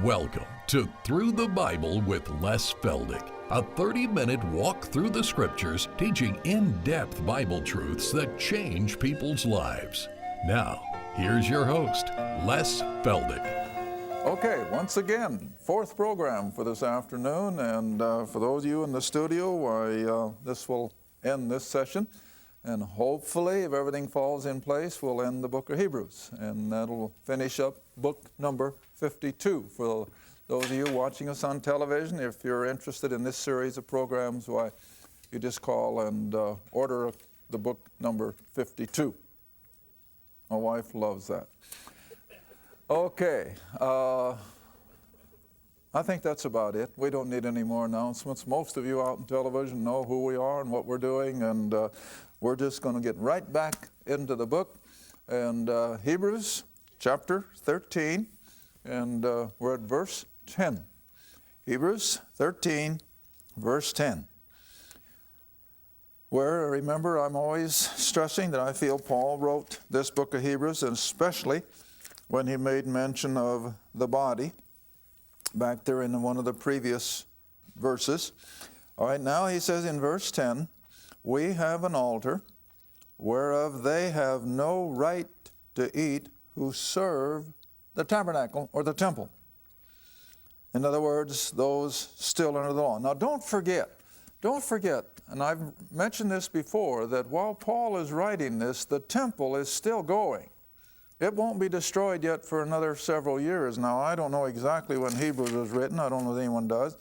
Welcome to Through the Bible with Les Feldick, a 30-minute walk through the Scriptures teaching in-depth Bible truths that change people's lives. Now, here's your host, Les Feldick. Okay, once again, fourth program for this afternoon, and for those of you in the studio, this will end this session, and hopefully, if everything falls in place, we'll end the book of Hebrews, and that'll finish up book number 52. For those of you watching us on television, if you're interested in this series of programs, why, you just call and order the book number 52. My wife loves that. Okay, I think that's about it. We don't need any more announcements. Most of you out on television know who we are and what we're doing, and we're just going to get right back into the book. And Hebrews chapter 13, and we're at verse 10. Hebrews 13, verse 10. Where, remember, I'm always stressing that I feel Paul wrote this book of Hebrews, and especially when he made mention of the body, back there in one of the previous verses. All right, now he says in verse 10, we have an altar whereof they have no right to eat who serve the tabernacle or the temple. In other words, those still under the law. Now don't forget, and I've mentioned this before, that while Paul is writing this, the temple is still going. It won't be destroyed yet for another several years. Now, I don't know exactly when Hebrews was written. I don't know if anyone does.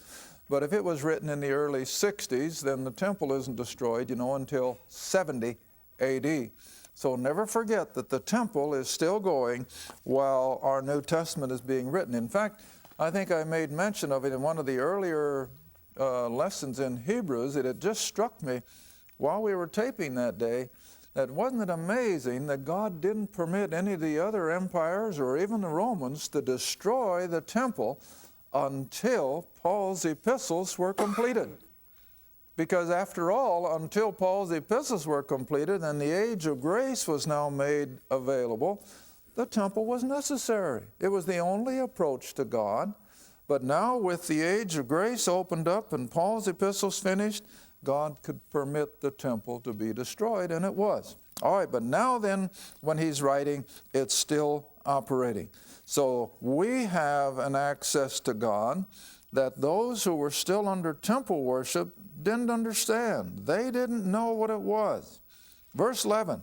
But if it was written in the early 60s, then the temple isn't destroyed, until 70 A.D. So never forget that the temple is still going while our New Testament is being written. In fact, I think I made mention of it in one of the earlier lessons in Hebrews. It had just struck me while we were taping that day that wasn't it amazing that God didn't permit any of the other empires or even the Romans to destroy the temple until Paul's epistles were completed. Because after all, until Paul's epistles were completed and the age of grace was now made available, the temple was necessary. It was the only approach to God. But now with the age of grace opened up and Paul's epistles finished, God could permit the temple to be destroyed, and it was. All right, but now then, when he's writing, it's still operating. So we have an access to God that those who were still under temple worship didn't understand. They didn't know what it was. Verse 11,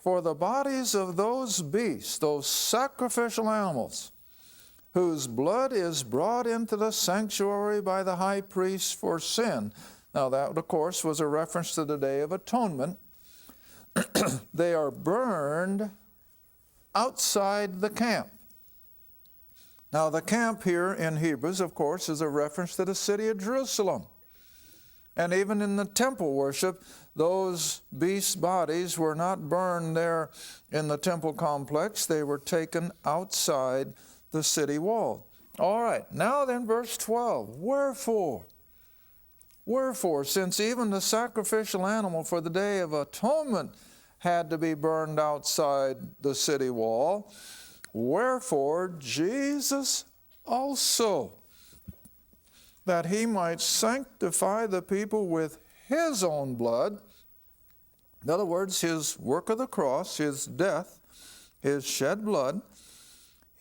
for the bodies of those beasts, those sacrificial animals, whose blood is brought into the sanctuary by the high priest for sin. Now that, of course, was a reference to the Day of Atonement. They are burned outside the camp. Now the camp here in Hebrews, of course, is a reference to the city of Jerusalem. And even in the temple worship, those beast bodies were not burned there in the temple complex. They were taken outside the city wall. All right, now then verse 12. Wherefore, since even the sacrificial animal for the Day of Atonement had to be burned outside the city wall, wherefore Jesus also, that he might sanctify the people with his own blood, in other words, his work of the cross, his death, his shed blood,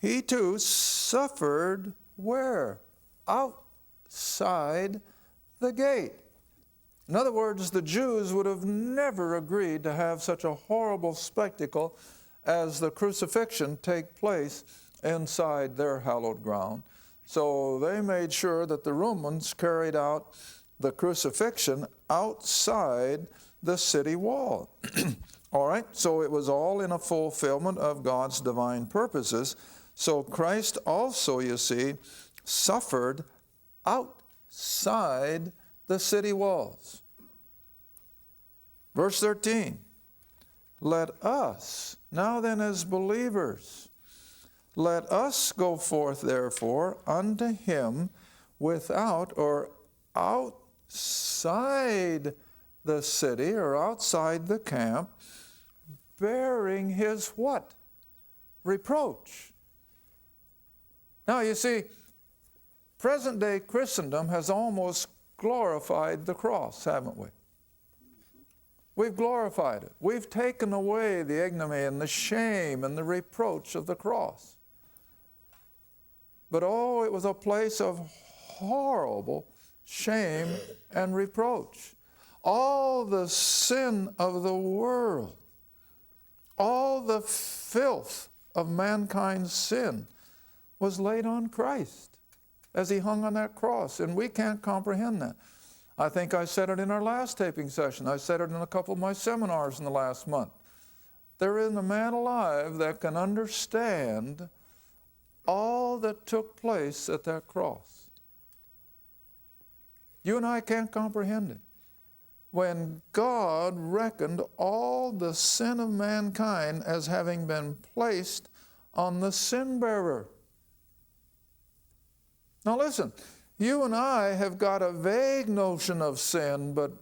he too suffered where? Outside the gate. In other words, the Jews would have never agreed to have such a horrible spectacle as the crucifixion take place inside their hallowed ground. So they made sure that the Romans carried out the crucifixion outside the city wall. All right, so it was all in a fulfillment of God's divine purposes. So Christ also, you see, suffered outside the city walls. Verse 13, let us, now then as believers, let us go forth therefore unto him without or outside the city or outside the camp, bearing his what? Reproach. Now you see, Present-day Christendom has almost glorified the cross, haven't we? We've glorified it. We've taken away the ignominy and the shame and the reproach of the cross. But oh, it was a place of horrible shame and reproach. All the sin of the world, all the filth of mankind's sin was laid on Christ as he hung on that cross, and we can't comprehend that. I think I said it in our last taping session. I said it in a couple of my seminars in the last month. There isn't a man alive that can understand all that took place at that cross. You and I can't comprehend it. When God reckoned all the sin of mankind as having been placed on the sin bearer. Now listen, you and I have got a vague notion of sin, but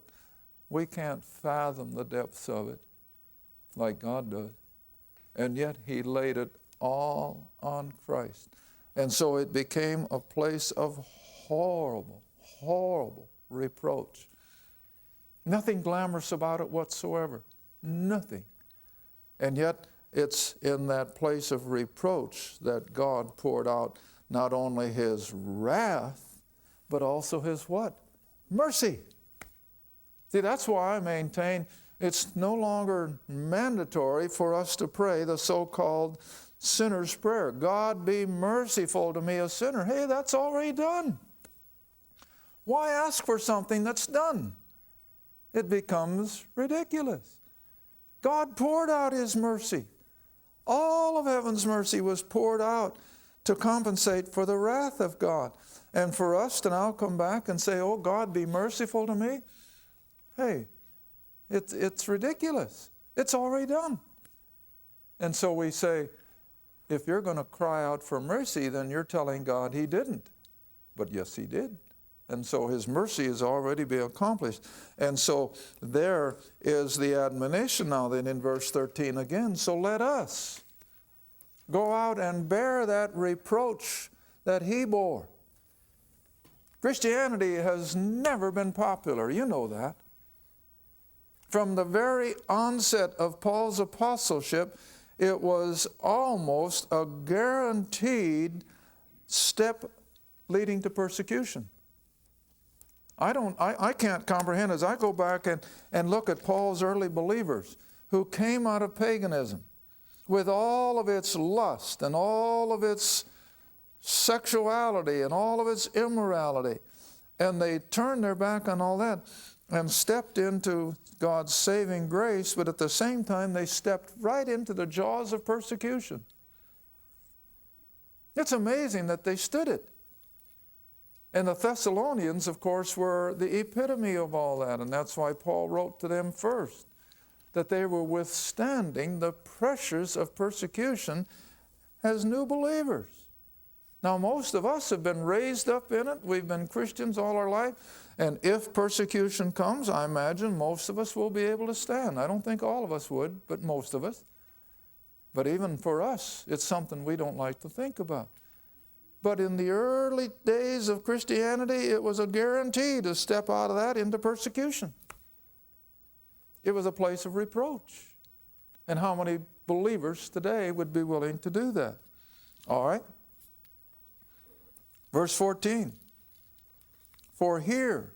we can't fathom the depths of it like God does. And yet he laid it all on Christ. And so it became a place of horrible, horrible reproach. Nothing glamorous about it whatsoever. Nothing. And yet it's in that place of reproach that God poured out not only his wrath, but also his what? Mercy. See, that's why I maintain it's no longer mandatory for us to pray the so-called sinner's prayer. God be merciful to me, a sinner. Hey, that's already done. Why ask for something that's done? It becomes ridiculous. God poured out his mercy. All of heaven's mercy was poured out to compensate for the wrath of God. And for us to now come back and say, oh, God, be merciful to me, hey, it's ridiculous. It's already done. And so we say, if you're going to cry out for mercy, then you're telling God he didn't. But yes, he did. And so his mercy has already been accomplished. And so there is the admonition now then in verse 13 again. So let us go out and bear that reproach that he bore. Christianity has never been popular. You know that. From the very onset of Paul's apostleship, it was almost a guaranteed step leading to persecution. I can't comprehend as I go back and look at Paul's early believers who came out of paganism with all of its lust and all of its sexuality and all of its immorality. And they turned their back on all that and stepped into God's saving grace, but at the same time they stepped right into the jaws of persecution. It's amazing that they stood it. And the Thessalonians, of course, were the epitome of all that, and that's why Paul wrote to them first, that they were withstanding the pressures of persecution as new believers. Now, most of us have been raised up in it. We've been Christians all our life, and if persecution comes, I imagine most of us will be able to stand. I don't think all of us would, but most of us. But even for us, it's something we don't like to think about. But in the early days of Christianity, it was a guarantee to step out of that into persecution. It was a place of reproach. And how many believers today would be willing to do that? All right. Verse 14. For here,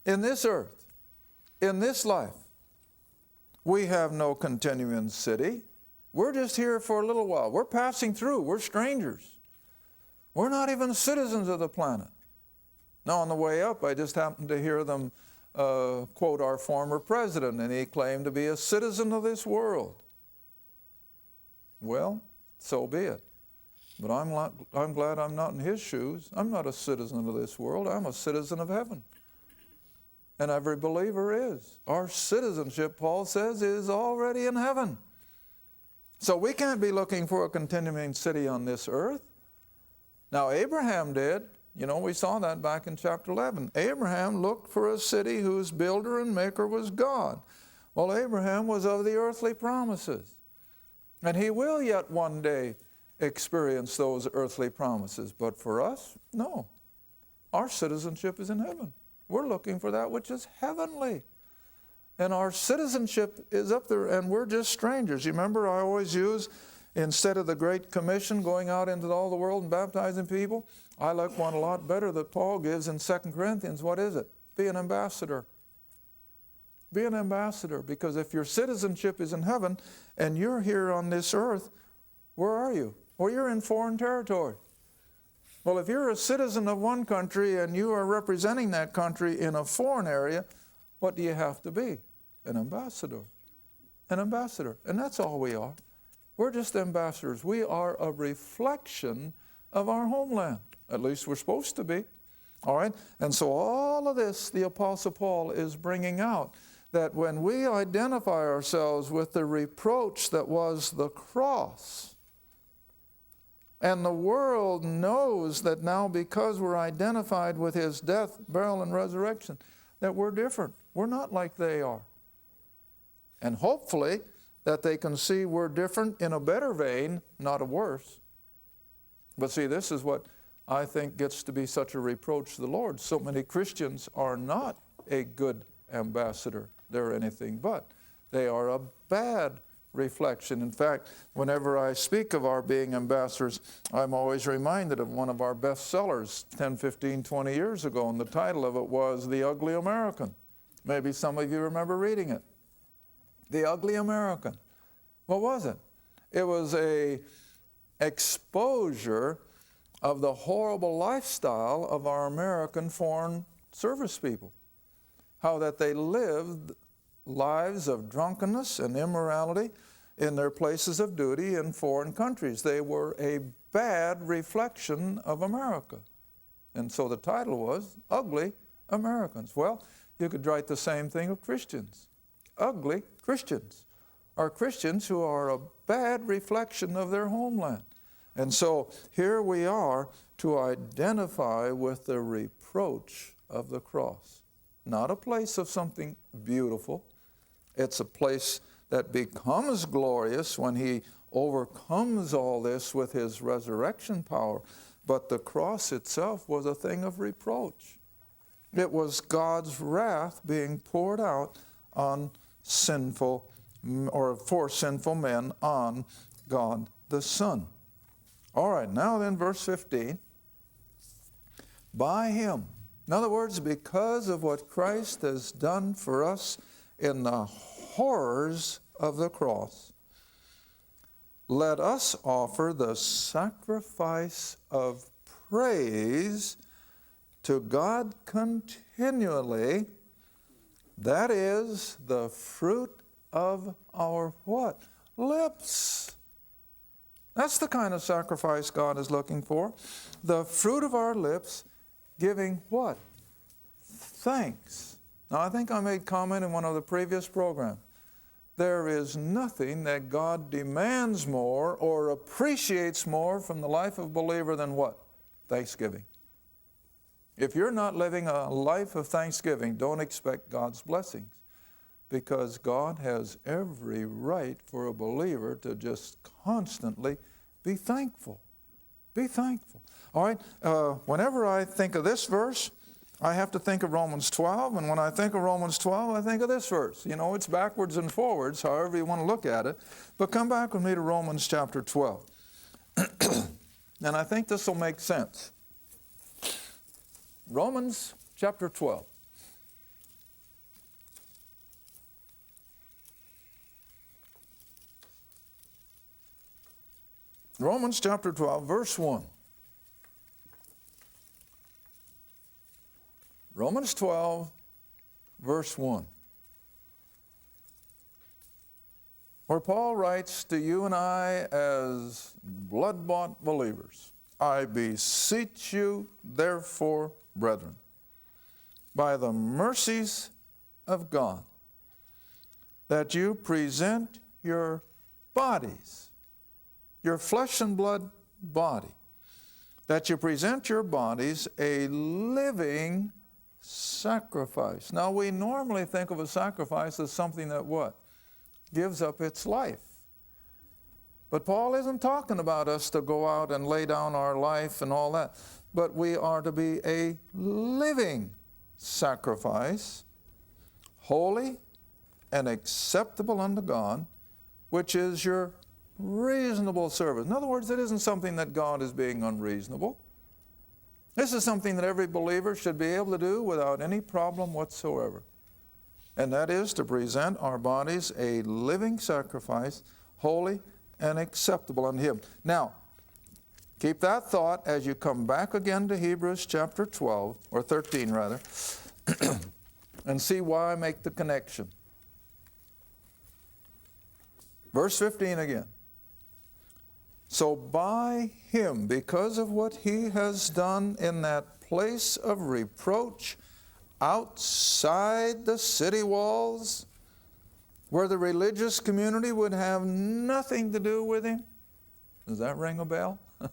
in this earth, in this life, we have no continuing city. We're just here for a little while. We're passing through. We're strangers. We're not even citizens of the planet. Now, on the way up, I just happened to hear them quote our former president, and he claimed to be a citizen of this world. Well, so be it. But I'm glad I'm not in his shoes. I'm not a citizen of this world. I'm a citizen of heaven. And every believer is. Our citizenship, Paul says, is already in heaven. So we can't be looking for a continuing city on this earth. Now, Abraham did. You know, we saw that back in chapter 11. Abraham looked for a city whose builder and maker was God. Well, Abraham was of the earthly promises. And he will yet one day experience those earthly promises. But for us, no. Our citizenship is in heaven. We're looking for that which is heavenly. And our citizenship is up there, and we're just strangers. You remember I always use, instead of the Great Commission going out into all the world and baptizing people, I like one a lot better that Paul gives in 2 Corinthians. What is it? Be an ambassador. Be an ambassador, because if your citizenship is in heaven and you're here on this earth, where are you? Well, you're in foreign territory. Well, if you're a citizen of one country and you are representing that country in a foreign area, what do you have to be? An ambassador. An ambassador. And that's all we are. We're just ambassadors. We are a reflection of our homeland. At least we're supposed to be. All right? And so all of this, the Apostle Paul is bringing out, that when we identify ourselves with the reproach that was the cross, and the world knows that now because we're identified with His death, burial, and resurrection, that we're different. We're not like they are. And hopefully that they can see we're different in a better vein, not a worse. But see, this is what I think gets to be such a reproach to the Lord. So many Christians are not a good ambassador. They're anything but. They are a bad reflection. In fact, whenever I speak of our being ambassadors, I'm always reminded of one of our best sellers 10, 15, 20 years ago, and the title of it was The Ugly American. Maybe some of you remember reading it. The Ugly American. What was it? It was an exposure of the horrible lifestyle of our American foreign service people. How that they lived lives of drunkenness and immorality in their places of duty in foreign countries. They were a bad reflection of America. And so the title was Ugly Americans. Well, you could write the same thing of Christians. Ugly Christians are Christians who are a bad reflection of their homeland. And so here we are to identify with the reproach of the cross. Not a place of something beautiful. It's a place that becomes glorious when He overcomes all this with His resurrection power. But the cross itself was a thing of reproach. It was God's wrath being poured out on sinful, or for sinful men on God the Son. All right, now then, verse 15. By Him. In other words, because of what Christ has done for us in the horrors of the cross, let us offer the sacrifice of praise to God continually. That is the fruit of our what? Lips. That's the kind of sacrifice God is looking for. The fruit of our lips, giving what? Thanks. Now, I think I made comment in one of the previous programs. There is nothing that God demands more or appreciates more from the life of a believer than what? Thanksgiving. If you're not living a life of thanksgiving, don't expect God's blessings, because God has every right for a believer to just constantly be thankful. Be thankful. All right, whenever I think of this verse, I have to think of Romans 12, and when I think of Romans 12, I think of this verse. You know, it's backwards and forwards, however you want to look at it. But come back with me to Romans chapter 12. And I think this will make sense. Romans chapter 12. Romans chapter 12, verse 1. Romans 12, verse 1. Where Paul writes to you and I as blood-bought believers, I beseech you, therefore, brethren, by the mercies of God, that you present your bodies, your flesh and blood body, that you present your bodies a living sacrifice. Now, we normally think of a sacrifice as something that what? Gives up its life. But Paul isn't talking about us to go out and lay down our life and all that. but we are to be a living sacrifice, holy and acceptable unto God, which is your reasonable service. In other words, it isn't something that God is being unreasonable. This is something that every believer should be able to do without any problem whatsoever. And that is to present our bodies a living sacrifice, holy and acceptable unto Him. Now, keep that thought as you come back again to Hebrews chapter 12, or 13 rather, and see why I make the connection. Verse 15 again. So by Him, because of what He has done in that place of reproach outside the city walls, where the religious community would have nothing to do with Him. Does that ring a bell? I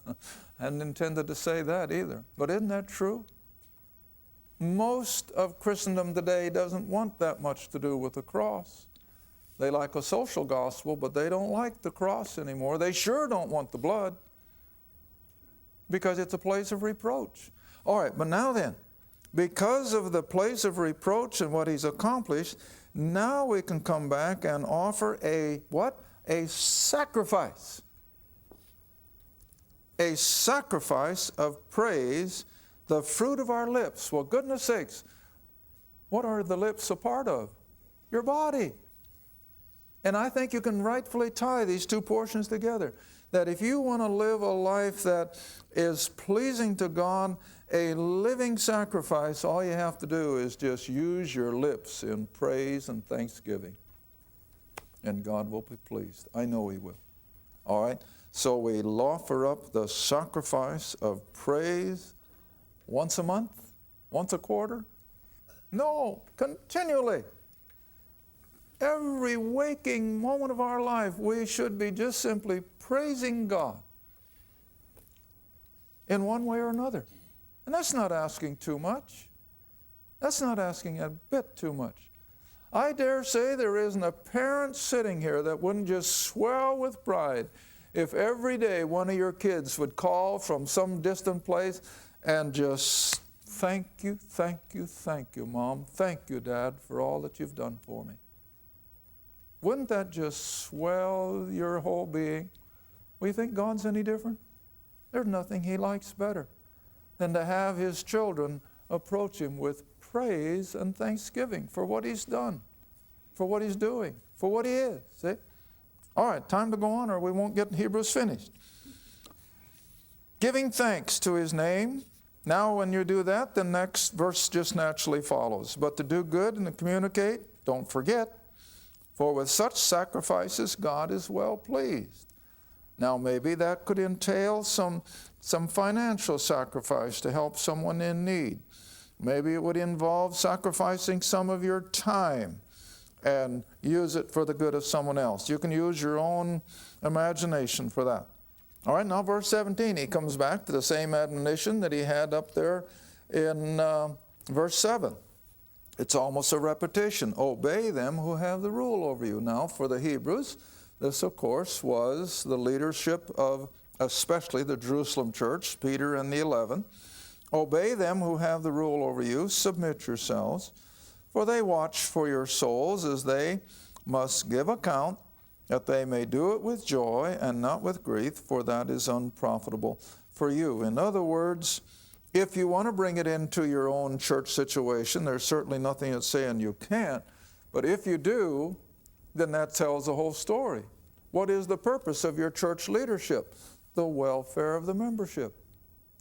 hadn't intended to say that either. But isn't that true? Most of Christendom today doesn't want that much to do with the cross. They like a social gospel, but they don't like the cross anymore. They sure don't want the blood, because it's a place of reproach. All right, but now then, because of the place of reproach and what He's accomplished, now we can come back and offer a what? A sacrifice. A sacrifice of praise, the fruit of our lips. Well, goodness sakes, what are the lips a part of? Your body. And I think you can rightfully tie these two portions together. That if you want to live a life that is pleasing to God, a living sacrifice, all you have to do is just use your lips in praise and thanksgiving. And God will be pleased. I know He will. All right? So we offer up the sacrifice of praise once a month, once a quarter. No, continually. Every waking moment of our life, we should be just simply praising God in one way or another. And that's not asking too much. That's not asking a bit too much. I dare say there isn't a parent sitting here that wouldn't just swell with pride if every day one of your kids would call from some distant place and just, thank you, thank you, thank you, Mom. Thank you, Dad, for all that you've done for me. Wouldn't that just swell your whole being? Well, you think God's any different? There's nothing He likes better than to have His children approach Him with praise and thanksgiving for what He's done, for what He's doing, for what He is. See? All right, time to go on or we won't get Hebrews finished. Giving thanks to His name. Now when you do that, the next verse just naturally follows. But to do good and to communicate, don't forget, for with such sacrifices God is well pleased. Now maybe that could entail some financial sacrifice to help someone in need. Maybe it would involve sacrificing some of your time and use it for the good of someone else. You can use your own imagination for that. All right, now verse 17, he comes back to the same admonition that he had up there in verse 7. It's almost a repetition. Obey them who have the rule over you. Now, for the Hebrews, this, of course, was the leadership of especially the Jerusalem church, Peter and the 11. Obey them who have the rule over you. Submit yourselves, for they watch for your souls as they must give account, that they may do it with joy and not with grief, for that is unprofitable for you. In other words, if you want to bring it into your own church situation, there's certainly nothing that's saying you can't. But if you do, then that tells the whole story. What is the purpose of your church leadership? The welfare of the membership,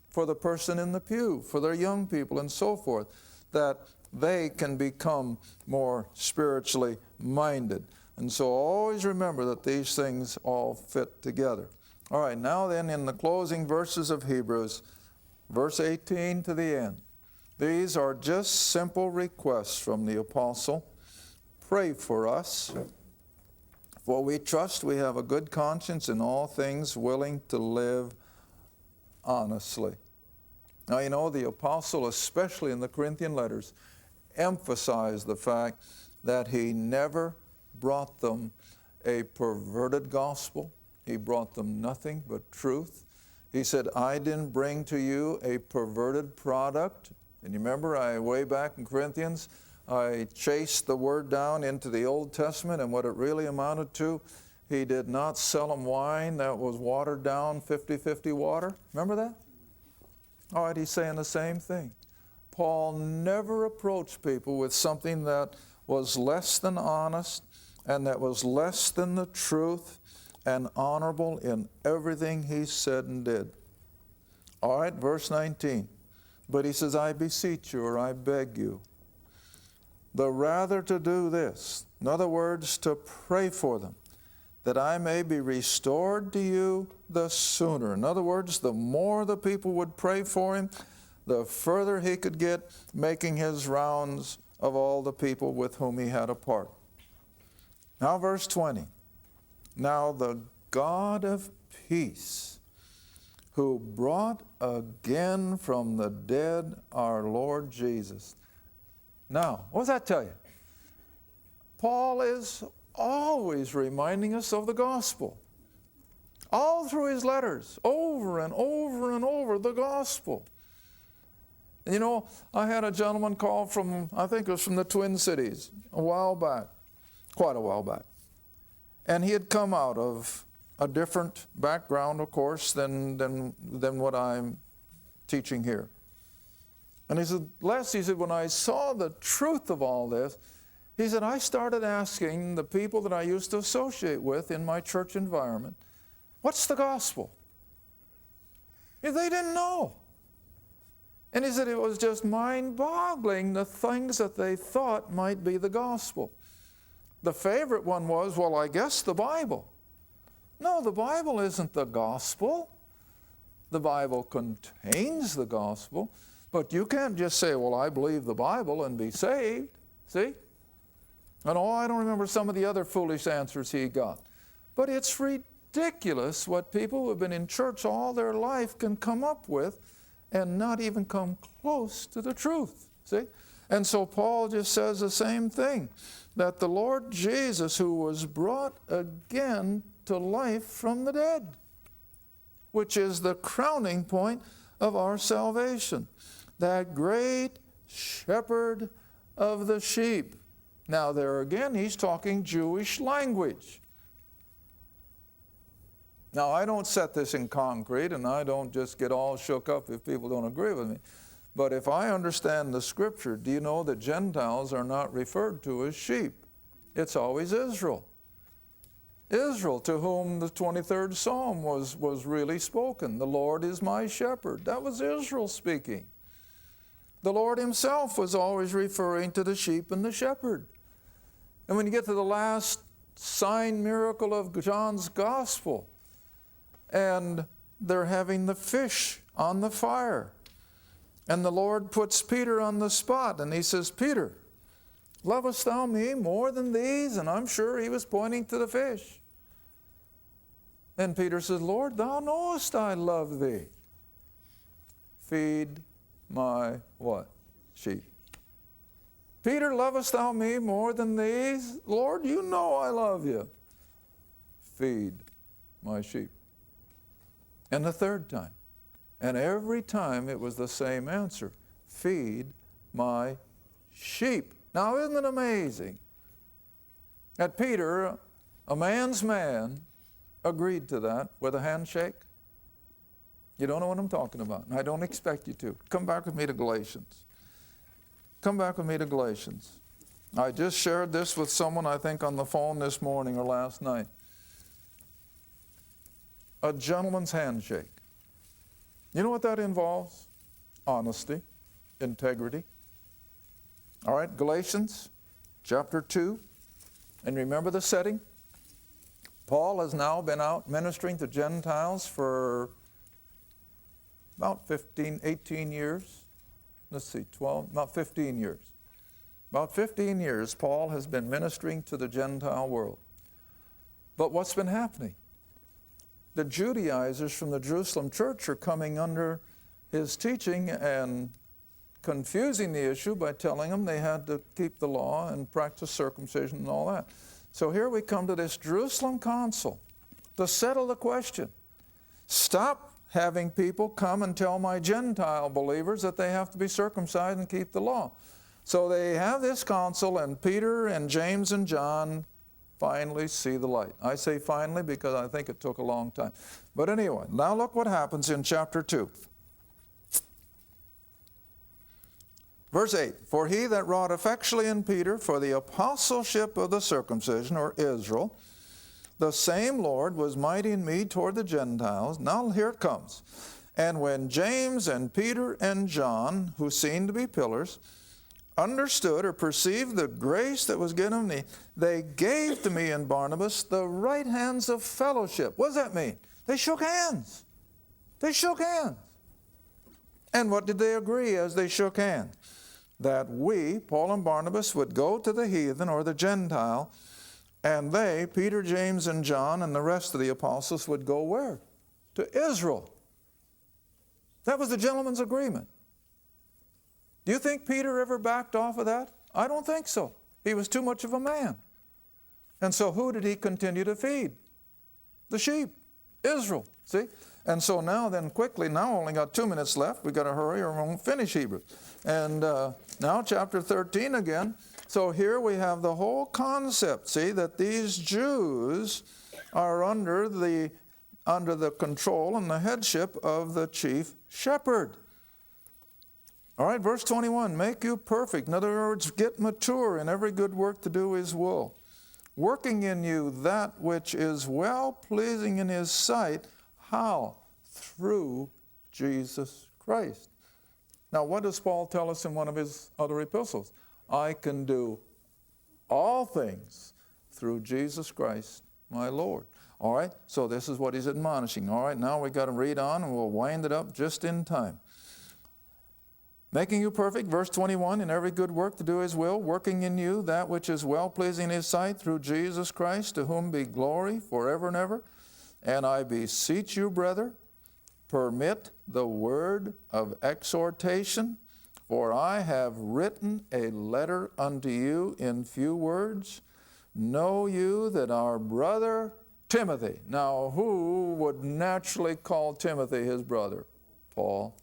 for the person in the pew, for their young people, and so forth, that they can become more spiritually minded. And so always remember that these things all fit together. All right, now then in the closing verses of Hebrews, verse 18 to the end. These are just simple requests from the apostle. Pray for us, for we trust we have a good conscience in all things, willing to live honestly. Now, you know, the apostle, especially in the Corinthian letters, emphasized the fact that he never brought them a perverted gospel. He brought them nothing but truth. He said, I didn't bring to you a perverted product. And you remember, way back in Corinthians, I chased the word down into the Old Testament and what it really amounted to. He did not sell them wine that was watered down, 50-50 water. Remember that? All right, he's saying the same thing. Paul never approached people with something that was less than honest and that was less than the truth and honorable in everything he said and did. All right, verse 19. But he says, I beseech you, or I beg you, the rather to do this. In other words, to pray for them, that I may be restored to you the sooner. In other words, the more the people would pray for him, the further he could get making his rounds of all the people with whom he had a part. Now verse 20. Now the God of peace, who brought again from the dead our Lord Jesus. Now, what does that tell you? Paul is always reminding us of the gospel. All through his letters, over and over and over, the gospel. And you know, I had a gentleman call from, I think it was from the Twin Cities, a while back, quite a while back. And he had come out of a different background, of course, than what I'm teaching here. And he said, Les, he said, when I saw the truth of all this, he said, I started asking the people that I used to associate with in my church environment, what's the gospel? They didn't know. And he said it was just mind-boggling, the things that they thought might be the gospel. The favorite one was, well, I guess the Bible. No, the Bible isn't the gospel. The Bible contains the gospel, but you can't just say, well, I believe the Bible and be saved. See? And I don't remember some of the other foolish answers he got. But it's ridiculous what people who have been in church all their life can come up with and not even come close to the truth. See? And so Paul just says the same thing, that the Lord Jesus, who was brought again to life from the dead, which is the crowning point of our salvation, that great shepherd of the sheep. Now there again, he's talking Jewish language. Now I don't set this in concrete, and I don't just get all shook up if people don't agree with me. But if I understand the Scripture, do you know that Gentiles are not referred to as sheep? It's always Israel. Israel, to whom the 23rd Psalm was really spoken. The Lord is my shepherd. That was Israel speaking. The Lord himself was always referring to the sheep and the shepherd. And when you get to the last sign miracle of John's gospel, and they're having the fish on the fire, and the Lord puts Peter on the spot, and he says, Peter, lovest thou me more than these? And I'm sure he was pointing to the fish. And Peter says, Lord, thou knowest I love thee. Feed my what? Sheep. Peter, lovest thou me more than these? Lord, you know I love you. Feed my sheep. And the third time. And every time it was the same answer. Feed my sheep. Now, isn't it amazing that Peter, a man's man, agreed to that with a handshake? You don't know what I'm talking about, and I don't expect you to. Come back with me to Galatians. Come back with me to Galatians. I just shared this with someone, I think, on the phone this morning or last night. A gentleman's handshake. You know what that involves? Honesty, integrity. All right, Galatians chapter 2. And remember the setting? Paul has now been out ministering to Gentiles for about 18 years. Let's see, 12, about 15 years. About 15 years, Paul has been ministering to the Gentile world. But what's been happening? The Judaizers from the Jerusalem church are coming under his teaching and confusing the issue by telling them they had to keep the law and practice circumcision and all that. So here we come to this Jerusalem council to settle the question. Stop having people come and tell my Gentile believers that they have to be circumcised and keep the law. So they have this council, and Peter and James and John finally see the light. I say finally because I think it took a long time. But anyway, now look what happens in chapter 2. Verse 8, for he that wrought effectually in Peter for the apostleship of the circumcision, or Israel, the same Lord was mighty in me toward the Gentiles. Now here it comes. And when James and Peter and John, who seemed to be pillars, understood or perceived the grace that was given me, they gave to me and Barnabas the right hands of fellowship. What does that mean? They shook hands. They shook hands. And what did they agree as they shook hands? That we, Paul and Barnabas, would go to the heathen or the Gentile, and they, Peter, James, and John, and the rest of the apostles would go where? To Israel. That was the gentleman's agreement. Do you think Peter ever backed off of that? I don't think so. He was too much of a man. And so who did he continue to feed? The sheep. Israel. See? And so now then quickly, now only got 2 minutes left. We've got to hurry or we won't finish Hebrews. And now chapter 13 again. So here we have the whole concept, see, that these Jews are under the control and the headship of the chief shepherd. All right, verse 21, make you perfect. In other words, get mature in every good work to do his will, working in you that which is well-pleasing in his sight. How? Through Jesus Christ. Now, what does Paul tell us in one of his other epistles? I can do all things through Jesus Christ, my Lord. All right, so this is what he's admonishing. All right, now we've got to read on, and we'll wind it up just in time. Making you perfect, verse 21, in every good work to do his will, working in you that which is well-pleasing in his sight through Jesus Christ, to whom be glory forever and ever. And I beseech you, brother, permit the word of exhortation, for I have written a letter unto you in few words. Know you that our brother Timothy. Now, who would naturally call Timothy his brother? Paul.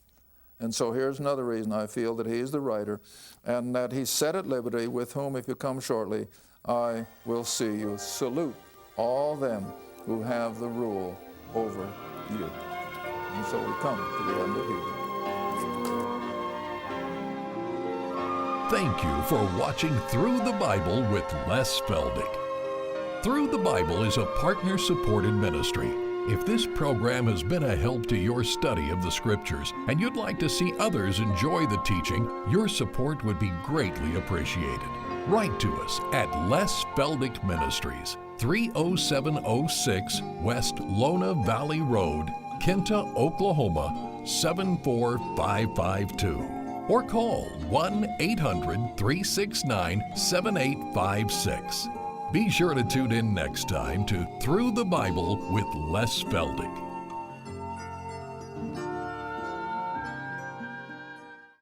And so here's another reason I feel that he's the writer, and that he's set at liberty, with whom, if you come shortly, I will see you. Salute all them who have the rule over you. And so we come to the end of Hebrews. Thank you for watching Through the Bible with Les Feldick. Through the Bible is a partner-supported ministry. If this program has been a help to your study of the Scriptures and you'd like to see others enjoy the teaching, your support would be greatly appreciated. Write to us at Les Feldick Ministries, 30706 West Lona Valley Road, Kinta, Oklahoma, 74552. Or call 1-800-369-7856. Be sure to tune in next time to Through the Bible with Les Feldick.